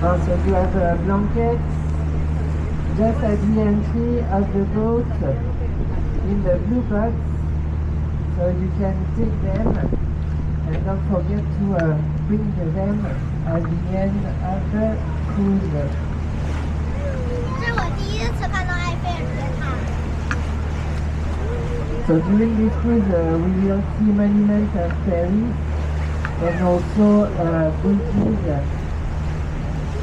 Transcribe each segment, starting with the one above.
Also you have blankets just at the entry of the boat in the blue box, so you can take them and don't forget to bring them at the end of the cruise. 这是我第一次看到埃菲尔铁塔。So during this cruise we will see monuments of Paris and also bridges.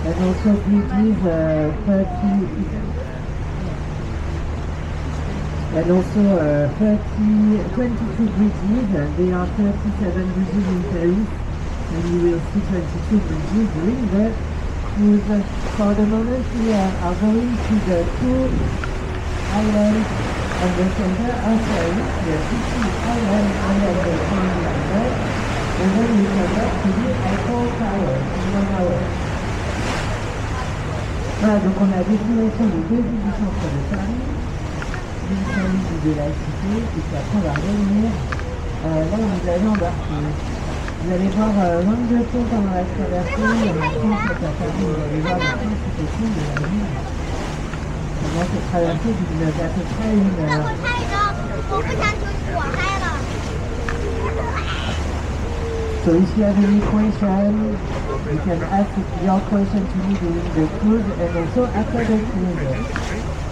And also bridges 22 bridges. There are 37 bridges in Paris, and you will see 22 bridges during the cruise. For the moment, we are going to the two islands of the center of Paris, the City Island and the Grand Island, and then we come back to the Eiffel Tower in 1 hour. Voilà, donc on a destination de deux villes du centre de Paris, une famille de la cité, et puis après on va revenir là où nous allons embarquer. Vous allez voir l'angle de pont pendant la traversée, et maintenant c'est à Paris, vous allez voir la constitution de la ville. Pendant cette traversée d'une à peu près 1 heure. 我拍着，我不想就我拍了。 So if you have any question, you can ask your question to me during the cruise and also after the cruise.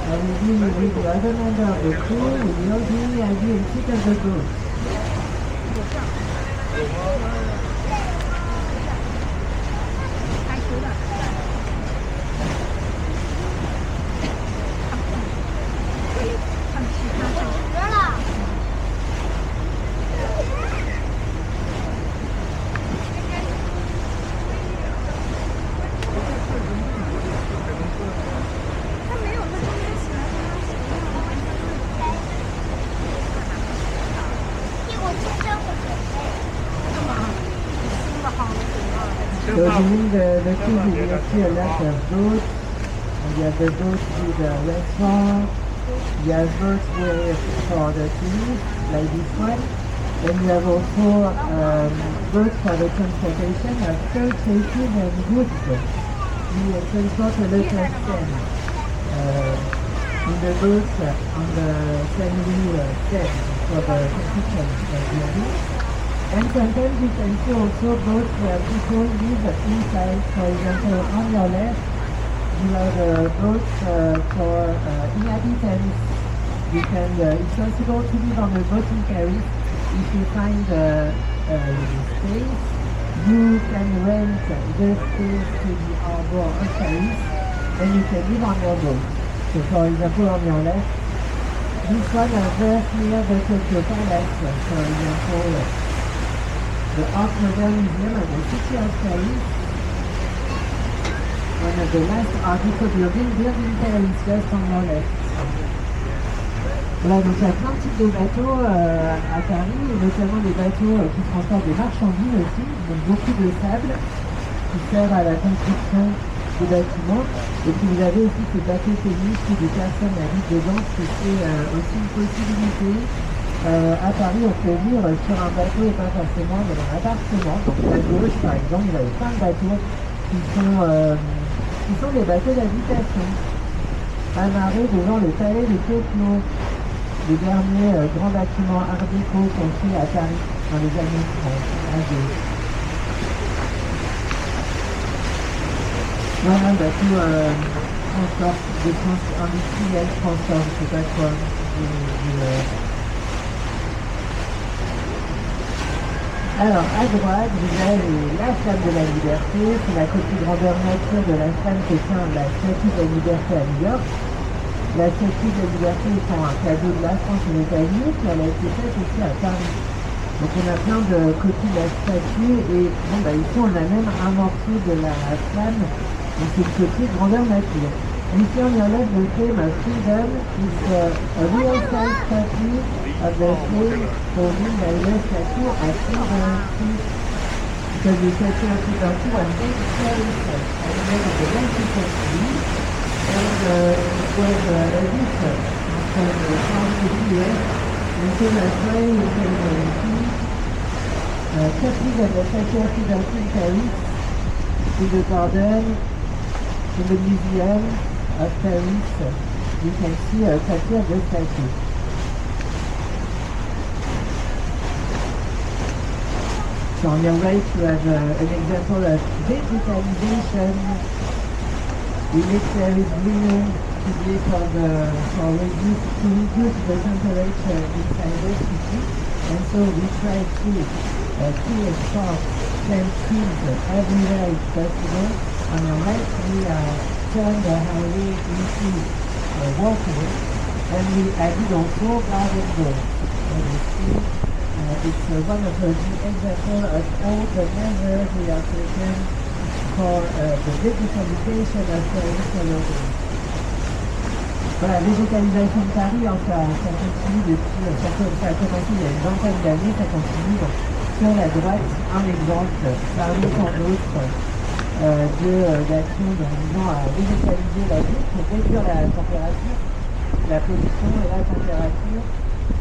I will be with the other member of the crew, we will be as you sit of the boat. So during the cruise you will see a lot of boats. You have the boats with a restaurant, you have boats for the tourists, like this one. Then you have also boats for the transportation of purchases and goods. You transport a lot of them in the boats on the Seine set for the construction of buildings. And sometimes you can see also boats where people live inside. For example, on your left, you have boats for inhabitants. You can, it's possible to live on a boat in Paris. If you find space, you can rent the space to the harbor of Paris, and you can live on your boat. So for example, on your left, this one is just near the Tokyo Palace, for example. The Art Modern Museum of the City of Paris, one of the last Art Deco buildings built in Paris, just on your left. Voilà, donc il y a plein de types de bateaux à Paris, et notamment des bateaux qui transportent des marchandises aussi, donc beaucoup de sable qui sert à la construction des bâtiments. Et puis vous avez aussi ces bateaux tennis où des personnes habitent dedans, ce qui est aussi une possibilité. À Paris, on peut vivre sur un bateau et pas forcément dans un appartement. Donc à gauche, par exemple, vous avez plein de bateaux qui sont des bateaux d'habitation, amarrés devant le palais de Tokyo, le dernier grand bâtiment art déco construit à Paris dans les années 30, à gauche. Voilà un bateau industriel, transport, je sais pas quoi, Alors, à droite, vous avez la Flamme de la Liberté, c'est la copie grandeur nature de la flamme que tient la Statue de la Liberté à New York. La Statue de la Liberté étant un cadeau de la France aux États-Unis, puis elle a été faite aussi à Paris. Donc on a plein de copies de la statue, et bon, ici on a même un morceau de la flamme, donc c'est une copie grandeur nature. Ici on y enlève le thème Freedom, is a real size statue of the flame holding the US statue at Freedom Street. Because the statue of Freedom was made Paris at the end of the 19th century, and it was a gift from France to the US. And so that's why you can see copies of the statue of Freedom in Paris, to the garden, In the Museum of Paris, you can see a copy of the statue. So on your right you have an example of digitalization. We make Paris greener today to reduce the temperature inside the city, and so we try to create parks, plant trees everywhere it's possible. On your right we turn the highway into a walkway, and we added also garden beds. As you see, it's one of the examples of all the measures we have taken for the digitalization of Paris aujourd'hui. Voilà, la végétalisation de Paris, ça continue depuis, ça a commencé il y a une vingtaine d'années, ça continue. Donc, sur la droite, un exemple parmi tant d'autres d'actions visant à végétaliser la ville pour réduire la température, la pollution et la température.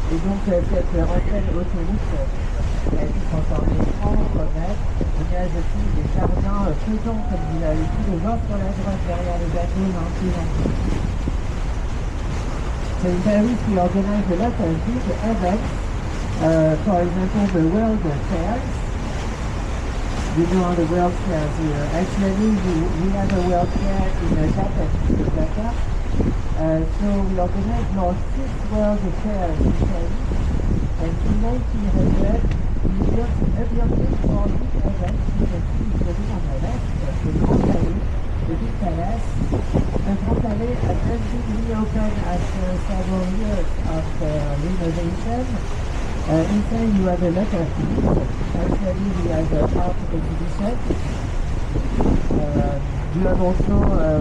Et donc cette ancienne autoroute a été transformée en promenade. On y a aussi des jardins flottants comme vous avez pu le voir sur la droite derrière le bateau dans ces endroits. So in Paris we organize a lot of big events, for example the World Fairs. You know the World Fairs here. Actually we have a World Fair in Japan, Osaka. So we organized now 6 World Fairs in Paris, and in 1900 we built a building for big events. You can see the building on the left, the Grand Palais, the big palace. The Grand Palais has just been reopened after several years of renovation. Inside you have a lot of things. Actually we have a art exhibition. You have also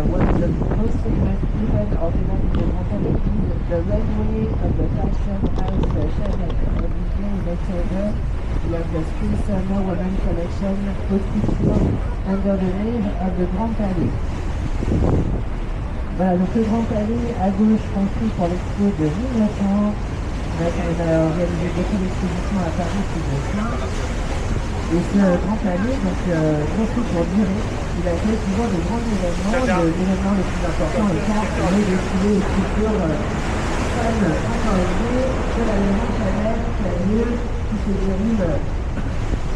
one of the most famous events organized in the Grand Palais is the runway of the fashion house Chanel. Every year in October you have the Spring-Summer Women Collection Haute Couture under the name of the Grand Palais. Voilà, donc le Grand Palais à gauche construit pour l'expo de 1900. On a organisé beaucoup d'expositions à Paris sous le soin. Et ce Grand Palais, donc construit pour durer, il accueille toujours de grands événements. L'événement le plus important étant le défilé aux cultures femmes encouragées de la maison Chanel qui a lieu, qui se déroule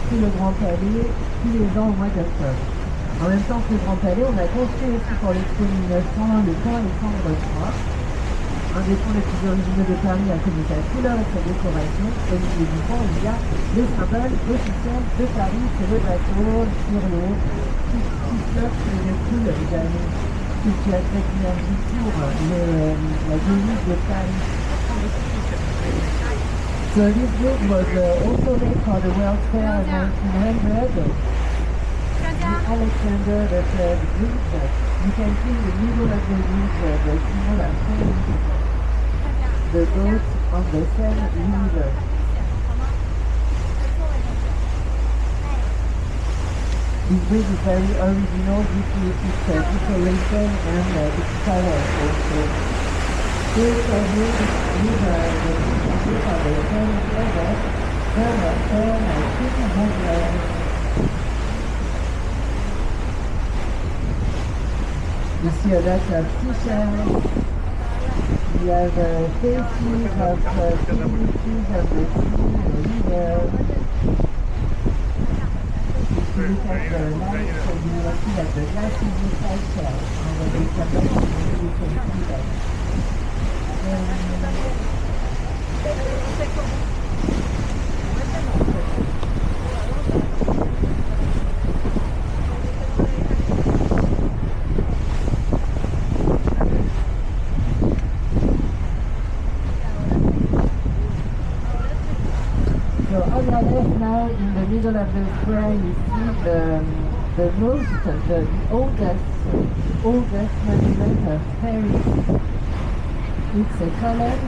sous le Grand Palais tous les ans au mois d'octobre. En même temps que le Grand Palais, on a construit aussi pour l'expo 1900 le pont Alexandre III. Un des ponts les plus originaux de Paris à cause de sa couleur et sa décoration. Au milieu du pont, il y a le symbole officiel de Paris, c'est le bateau sur l'eau qui flotte et ne coule jamais. Ce qui a cette énergie pour la devise de Paris. So this book was also made for the World Fair in 1900. Alexander the Third Bridge. You can see in the middle of the bridge the symbol of Paris, the boat on the Seine River. This bridge is very original due to its decoration and its color also. Here is a bridge with the picture of the Seine River, from 1500. You see a lot of t-shirts. We have faces of dignitaries of the sea, the river. If you look at the lights, you will see that the glass is inside on the camera, you can see that. So on your left now, in the middle of the square, you see the oldest monument of Paris. It's a column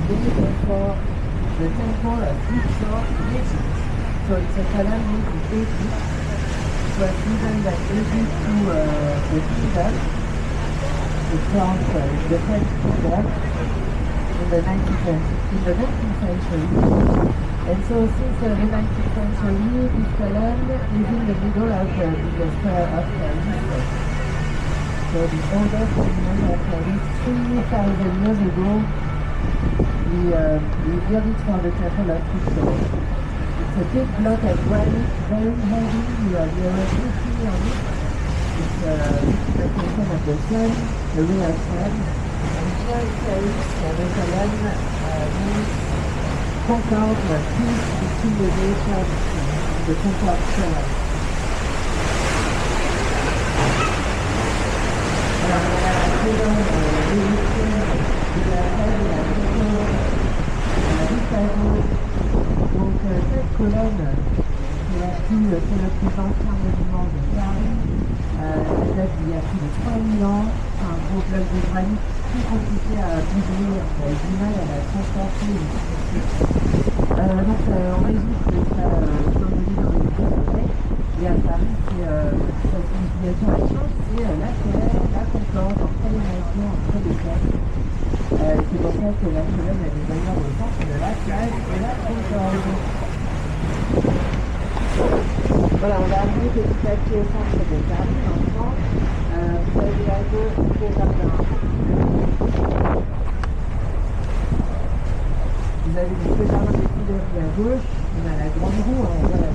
built for the temple of Luxor in Egypt. So it's a column made in Egypt. It was given by Egypt to the kingdom, the French kingdom, in the 19th century. And so since the 19th century, this column is in the middle of the square of Paris. So the oldest monument was reached 3,000 years ago. We built it for the Temple of Tucson. It's a big block of granite, very heavy. There are electricity on it. It's a representation of the sun, the ray of sun. And here it says Jerusalem means concord, peace between the nations, the concord shore. Alors, on a la colonne égyptienne de la taille de la colonne juste à gauche. Donc, cette colonne, c'est le plus ancien monument de Paris. Elle date d'il y a plus de 3000 ans. C'est un gros bloc de granit très compliqué à bouger. On a du mal à la transporter. Donc, en Égypte, ça symbolise dans les deux. Et à Paris, sa signification à change, c'est la paix, la concorde entre les nations, entre les peuples. C'est pour ça que la colonne est d'ailleurs au centre de la place et la concorde. Voilà, on va arriver petit à petit au centre de Paris maintenant. Vous avez à gauche le jardin. Vous avez le jardin des Tuileries à gauche. On a la grande roue, voilà.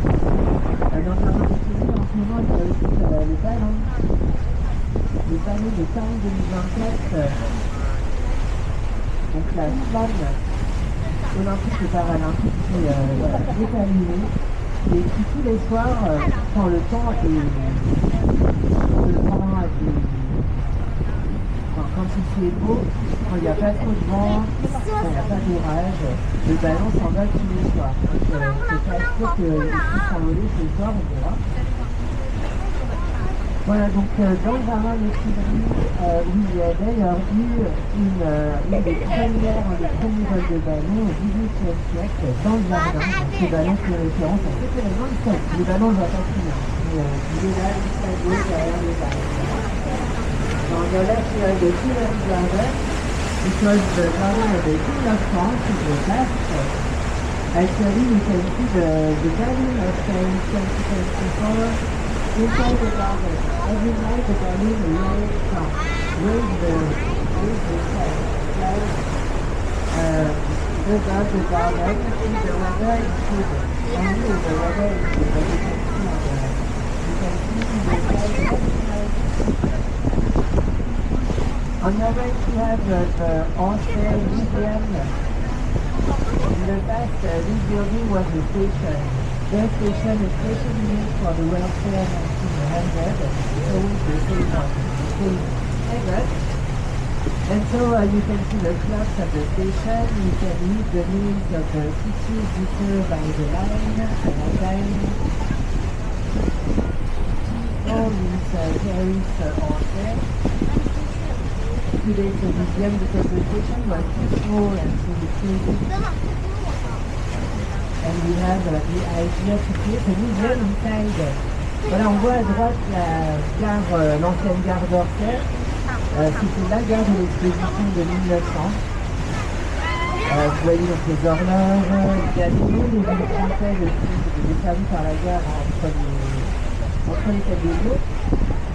Dans le jardin des Tuileries, en ce moment, il y a aussi le ballon. Le panneau de Paris 2024. Donc la flamme olympique et paralympique qui est allumée. Et qui tous les soirs, quand le temps quand il fait beau, quand il n'y a pas trop de vent, quand il n'y a pas d'orage, le ballon s'envole tous les soirs. Donc c'est pas sûr qu'il puisse s'envoler ce soir, on verra. Voilà, donc dans le jardin des Tuileries, il y a d'ailleurs eu une des premières vols de ballons au XVIIIe siècle dans le jardin. Donc ce ballon fait référence à cet événement historique. Le ballon ne va pas finir, mais il est là, juste à gauche, derrière le ballon. On a là the Tuileries Garden, because the garden of the King of France is the last. Actually, you can see the balloon of Paris 2024 inside the garden. Every night the balloon raise the flag. Without the garden, the weather is good. Only the weather is good, but you can see the flag. On your right you have the Orsay Museum. In the past, this building was a station. Their station is specially used for the welfare of 1900, so the same ever. And so you can see the clocks of the station, you can read the names of the cities you serve by the line, all means Paris Orsay. Today it's a museum because the station was too small and so we changed it. And we have the idea to create a museum inside. Voilà, on voit à droite l'ancienne gare d'Orsay. C'était la gare de l'exposition de 1900. Vous voyez donc les horloges, il y a des villes françaises aussi, desservies par la gare entre les cadeaux.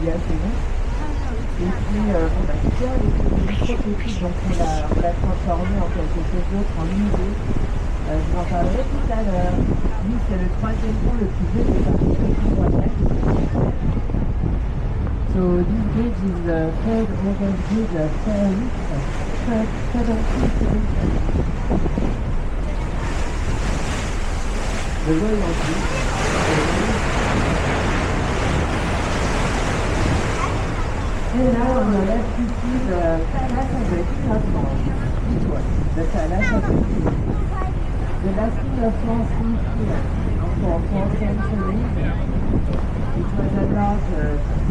Il y a ces noms. Et puis, c'est bien, elle était trop petite, donc on l'a transformée en quelque chose d'autre, en musée. Je vous en parlerai tout à l'heure. Lui, c'est le troisième pont le plus vieux de Paris. So this bridge is the third oldest bridge of Paris, 17th century. The Royal Bridge. And now on the left you see the Palace of the King of France. This one, the Palace of the King. The last King of France lived here for 4 centuries. It was allowed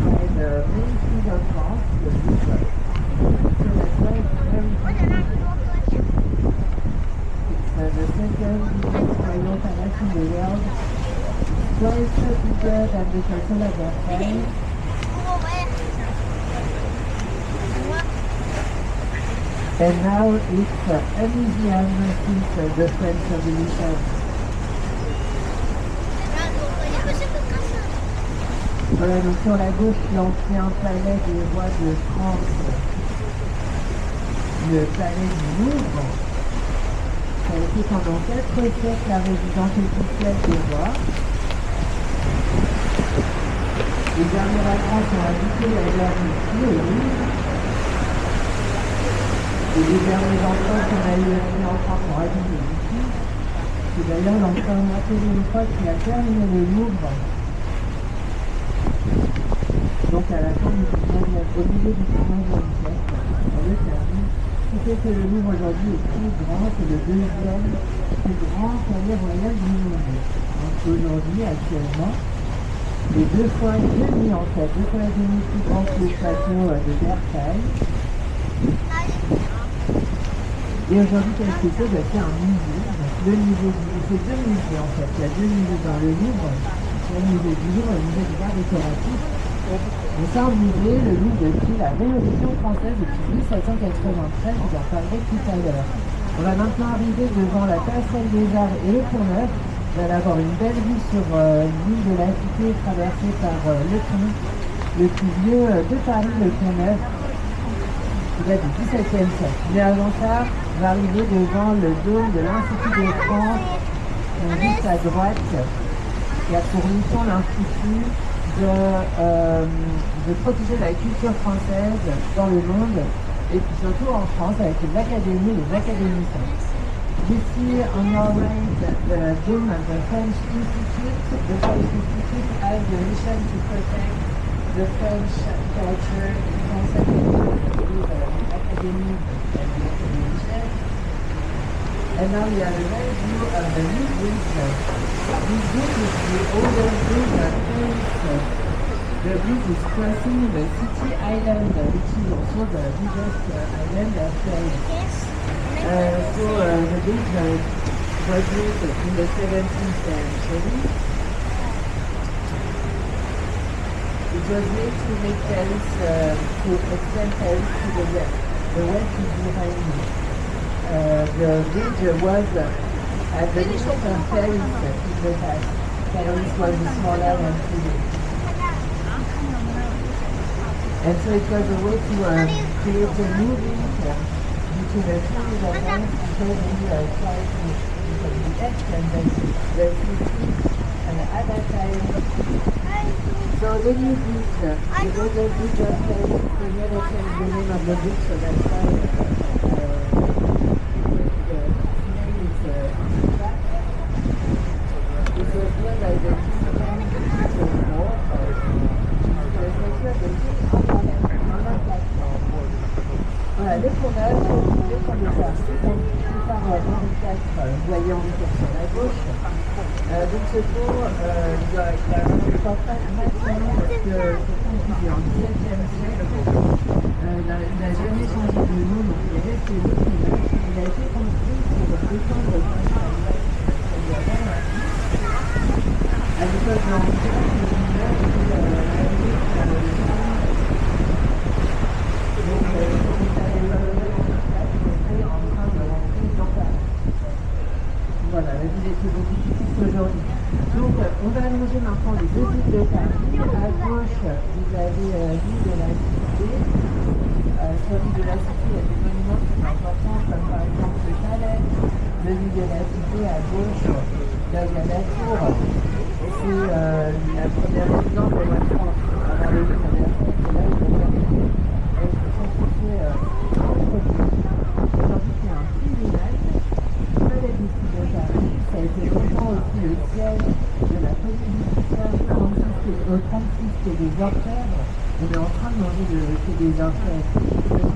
by the main King of France, the Bishop. So that's why it's very important. It's the second biggest royal palace in the world. Twice bigger than the Castle of Versailles. And now it's a museum since the French Revolution. Voilà, donc sur la gauche, l'ancien palais des rois de France, le palais du Louvre. Ça a été pendant 4 siècles la résidence officielle des rois. Les derniers vacances ont habité la gare ici, au Louvre. Et les derniers enfants qu'on a eu aussi en France ont habité ici. C'est d'ailleurs l'empereur Napoléon III qui a terminé le Louvre. Donc à la fin du 19e, au milieu du 19e siècle, on le termine. Ce qui fait que le Louvre aujourd'hui est plus grand, c'est le deuxième plus grand palais royal du monde. Donc aujourd'hui, actuellement, les 2 fois et demi en fait, 2 fois et demi plus grand que le château de Versailles. Et aujourd'hui, quelque chose a fait un musée. Donc le musée, c'est 2 musées en fait. Il y a 2 musées dans le Louvre. Le musée du Louvre et le musée des arts décoratifs. Et c'est un musée, le Louvre, depuis la Révolution française, depuis 1793, je vous en parlerai tout à l'heure. On va maintenant arriver devant la passerelle des Arts et le Pont-Neuf. Vous allez avoir une belle vue sur l'île de la Cité traversée par le pont, le plus vieux de Paris, le Pont-Neuf, qui date du XVIIe siècle. Mais avant ça, on va arriver devant le dôme de l'Institut de France, juste à droite. Il y a pour mission l'Institut de protéger la culture française dans le monde et puis surtout en France avec les académiciens. Ici, on your right, the dome of the French Institute. The French Institute has the mission to protect the French culture, the concept of the academy and the academicians. And now we have a nice view of the new bridge. This bridge is the oldest bridge of Paris. The bridge is crossing the City Island, which is also the biggest island of Paris. So the bridge was built in the 17th century. It was made to make Paris, to extend Paris to the west. The west is behind me. The bridge was at the limit of Paris in the past. Paris was smaller than today. And so it was a way to create a new link between the two events because we tried to extend the city at that time. So the new bridge, the older bridge of Paris, we never changed the name of the bridge, so that's why the name is back. It was built by the King North. Voilà, le Pont-Neuf, le Pont-Neuf, c'est construit par Henri IV, voyant Henri IV sur la gauche. Donc ce pont, il a un portage maximum parce que ce pont qui est en 17e siècle, il n'a jamais changé de nom, donc il est resté le Pont-Neuf. Il a été construit pour défendre le Pont-Neuf. À l'époque de Henri IV, le Pont-Neuf était arrivé par le voilà, la ville est beaucoup plus petite aujourd'hui. Donc, on va allonger maintenant les 2 villes de Paris. À gauche, vous avez l'île de la Cité. Sur l'île de la Cité, il y a des monuments qui sont importants, comme par exemple le palais de l'île de la Cité. À gauche, là, il y a la tour. C'est la première résidence de la France. Avant le livre de la France, c'est là où on va aujourd'hui, c'est un petit village. Le palais du Sud de Paris, ça a été longtemps aussi le siège de la police judiciaire au 36 quai des Orfèvres. On est en train de manger le quai des Orfèvres.